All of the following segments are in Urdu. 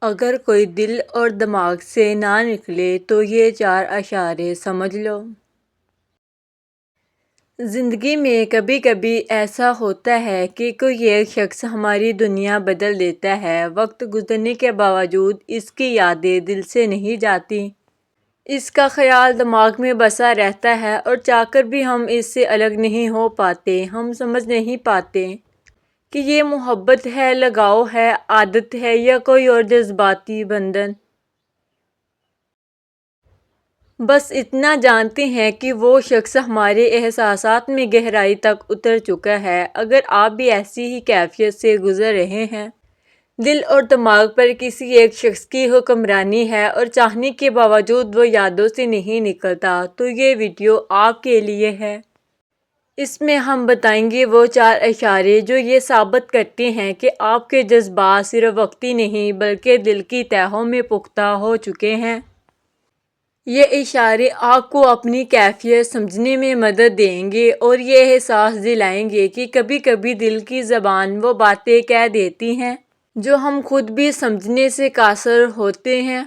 اگر کوئی دل اور دماغ سے نہ نکلے تو یہ 4 اشارے سمجھ لو۔ زندگی میں کبھی کبھی ایسا ہوتا ہے کہ کوئی ایک شخص ہماری دنیا بدل دیتا ہے۔ وقت گزرنے کے باوجود اس کی یادیں دل سے نہیں جاتی۔ اس کا خیال دماغ میں بسا رہتا ہے اور چاہ کر بھی ہم اس سے الگ نہیں ہو پاتے۔ ہم سمجھ نہیں پاتے کہ یہ محبت ہے، لگاؤ ہے، عادت ہے یا کوئی اور جذباتی بندھن۔ بس اتنا جانتے ہیں کہ وہ شخص ہمارے احساسات میں گہرائی تک اتر چکا ہے۔ اگر آپ بھی ایسی ہی کیفیت سے گزر رہے ہیں، دل اور دماغ پر کسی ایک شخص کی حکمرانی ہے اور چاہنے کے باوجود وہ یادوں سے نہیں نکلتا، تو یہ ویڈیو آپ کے لیے ہے۔ اس میں ہم بتائیں گے وہ 4 اشارے جو یہ ثابت کرتے ہیں کہ آپ کے جذبات صرف وقتی نہیں بلکہ دل کی تہوں میں پختہ ہو چکے ہیں۔ یہ اشارے آپ کو اپنی کیفیت سمجھنے میں مدد دیں گے اور یہ احساس دلائیں گے کہ کبھی کبھی دل کی زبان وہ باتیں کہہ دیتی ہیں جو ہم خود بھی سمجھنے سے قاصر ہوتے ہیں۔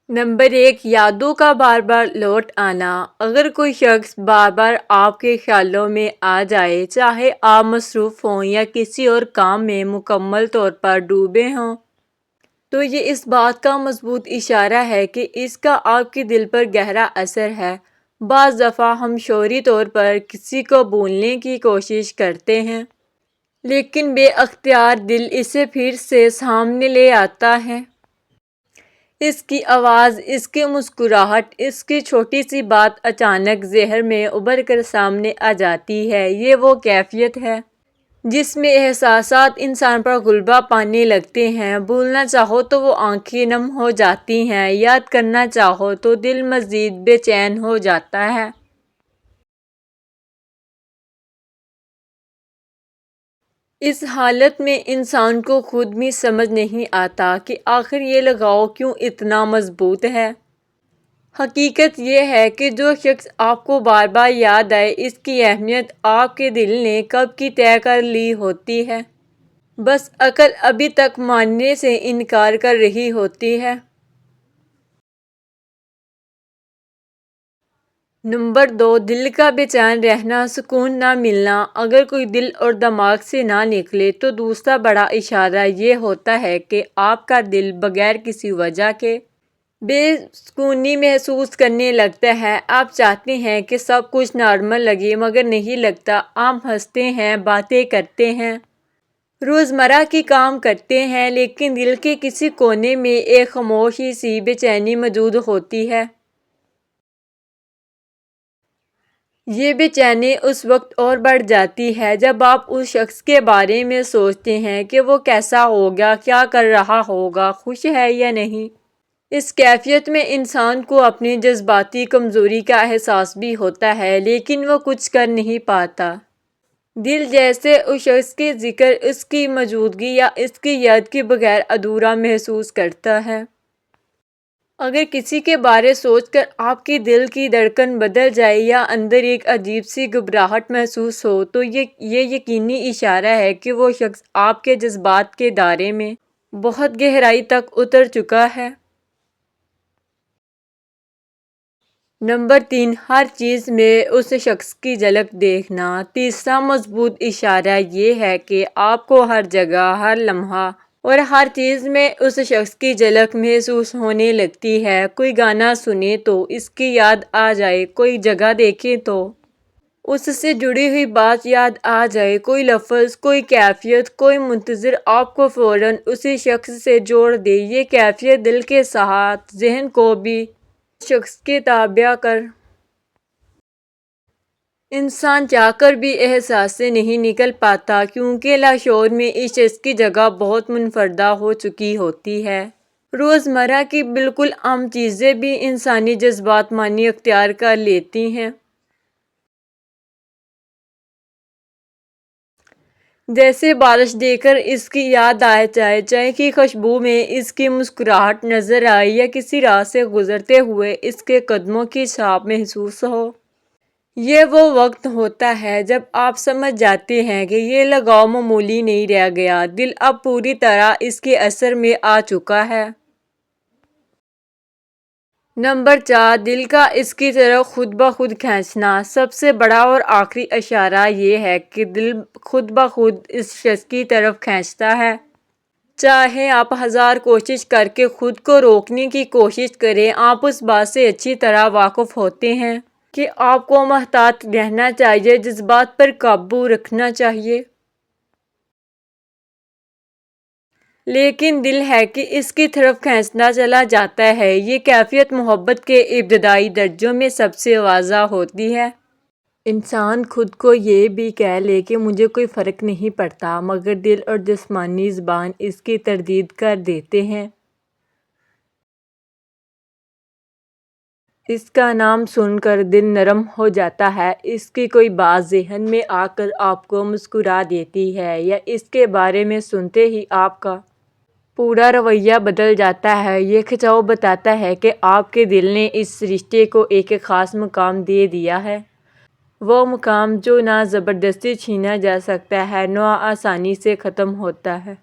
نمبر 1، یادوں کا بار بار لوٹ آنا۔ اگر کوئی شخص بار بار آپ کے خیالوں میں آ جائے، چاہے آپ مصروف ہوں یا کسی اور کام میں مکمل طور پر ڈوبے ہوں، تو یہ اس بات کا مضبوط اشارہ ہے کہ اس کا آپ کے دل پر گہرا اثر ہے۔ بعض دفعہ ہم شعوری طور پر کسی کو بھولنے کی کوشش کرتے ہیں، لیکن بے اختیار دل اسے پھر سے سامنے لے آتا ہے۔ اس کی آواز، اس کی مسکراہٹ، اس کی چھوٹی سی بات اچانک ذہن میں ابھر کر سامنے آ جاتی ہے۔ یہ وہ کیفیت ہے جس میں احساسات انسان پر غلبہ پانے لگتے ہیں۔ بھولنا چاہو تو وہ آنکھیں نم ہو جاتی ہیں، یاد کرنا چاہو تو دل مزید بے چین ہو جاتا ہے۔ اس حالت میں انسان کو خود بھی سمجھ نہیں آتا کہ آخر یہ لگاؤ کیوں اتنا مضبوط ہے۔ حقیقت یہ ہے کہ جو شخص آپ کو بار بار یاد آئے، اس کی اہمیت آپ کے دل نے کب کی طے کر لی ہوتی ہے، بس عقل ابھی تک ماننے سے انکار کر رہی ہوتی ہے۔ نمبر 2، دل کا بے چین رہنا، سکون نہ ملنا۔ اگر کوئی دل اور دماغ سے نہ نکلے تو دوسرا بڑا اشارہ یہ ہوتا ہے کہ آپ کا دل بغیر کسی وجہ کے بے سکونی محسوس کرنے لگتا ہے۔ آپ چاہتے ہیں کہ سب کچھ نارمل لگے مگر نہیں لگتا۔ آپ ہنستے ہیں، باتیں کرتے ہیں، روزمرہ کے کام کرتے ہیں، لیکن دل کے کسی کونے میں ایک خاموشی سی بے چینی موجود ہوتی ہے۔ یہ بے چینی اس وقت اور بڑھ جاتی ہے جب آپ اس شخص کے بارے میں سوچتے ہیں کہ وہ کیسا ہوگا، کیا کر رہا ہوگا، خوش ہے یا نہیں۔ اس کیفیت میں انسان کو اپنی جذباتی کمزوری کا احساس بھی ہوتا ہے، لیکن وہ کچھ کر نہیں پاتا۔ دل جیسے اس شخص کے ذکر، اس کی موجودگی یا اس کی یاد کے بغیر ادھورا محسوس کرتا ہے۔ اگر کسی کے بارے سوچ کر آپ کے دل کی دھڑکن بدل جائے یا اندر ایک عجیب سی گھبراہٹ محسوس ہو، تو یہ یقینی اشارہ ہے کہ وہ شخص آپ کے جذبات کے دائرے میں بہت گہرائی تک اتر چکا ہے۔ نمبر 3، ہر چیز میں اس شخص کی جھلک دیکھنا۔ تیسرا مضبوط اشارہ یہ ہے کہ آپ کو ہر جگہ، ہر لمحہ اور ہر چیز میں اس شخص کی جھلک محسوس ہونے لگتی ہے۔ کوئی گانا سنیں تو اس کی یاد آ جائے، کوئی جگہ دیکھیں تو اس سے جڑی ہوئی بات یاد آ جائے، کوئی لفظ، کوئی کیفیت، کوئی منظر آپ کو فوراً اسی شخص سے جوڑ دے۔ یہ کیفیت دل کے ساتھ ذہن کو بھی شخص کے تابع کر انسان چاہ کر بھی احساس سے نہیں نکل پاتا، کیونکہ لاشعور میں اس شخص کی جگہ بہت منفردہ ہو چکی ہوتی ہے۔ روزمرہ کی بالکل عام چیزیں بھی انسانی جذبات معنی اختیار کر لیتی ہیں۔ جیسے بارش دیکھ کر اس کی یاد آ جائے، چائے کی خوشبو میں اس کی مسکراہٹ نظر آئے یا کسی راہ سے گزرتے ہوئے اس کے قدموں کی چھاپ محسوس ہو۔ یہ وہ وقت ہوتا ہے جب آپ سمجھ جاتے ہیں کہ یہ لگاؤ معمولی نہیں رہ گیا، دل اب پوری طرح اس کے اثر میں آ چکا ہے۔ نمبر 4، دل کا اس کی طرف خود بخود کھینچنا۔ سب سے بڑا اور آخری اشارہ یہ ہے کہ دل خود بخود اس شخص کی طرف کھینچتا ہے۔ چاہے آپ 1000 کوشش کر کے خود کو روکنے کی کوشش کریں، آپ اس بات سے اچھی طرح واقف ہوتے ہیں کہ آپ کو محتاط رہنا چاہیے، جذبات پر قابو رکھنا چاہیے۔ لیکن دل ہے کہ اس کی طرف کھینچتا چلا جاتا ہے۔ یہ کیفیت محبت کے ابتدائی درجوں میں سب سے واضح ہوتی ہے۔ انسان خود کو یہ بھی کہہ لے کہ مجھے کوئی فرق نہیں پڑتا، مگر دل اور جسمانی زبان اس کی تردید کر دیتے ہیں۔ اس کا نام سن کر دل نرم ہو جاتا ہے، اس کی کوئی بات ذہن میں آ کر آپ کو مسکرا دیتی ہے، یا اس کے بارے میں سنتے ہی آپ کا پورا رویہ بدل جاتا ہے۔ یہ کھنچاؤ بتاتا ہے کہ آپ کے دل نے اس رشتے کو ایک خاص مقام دے دیا ہے، وہ مقام جو نہ زبردستی چھینا جا سکتا ہے، نہ آسانی سے ختم ہوتا ہے۔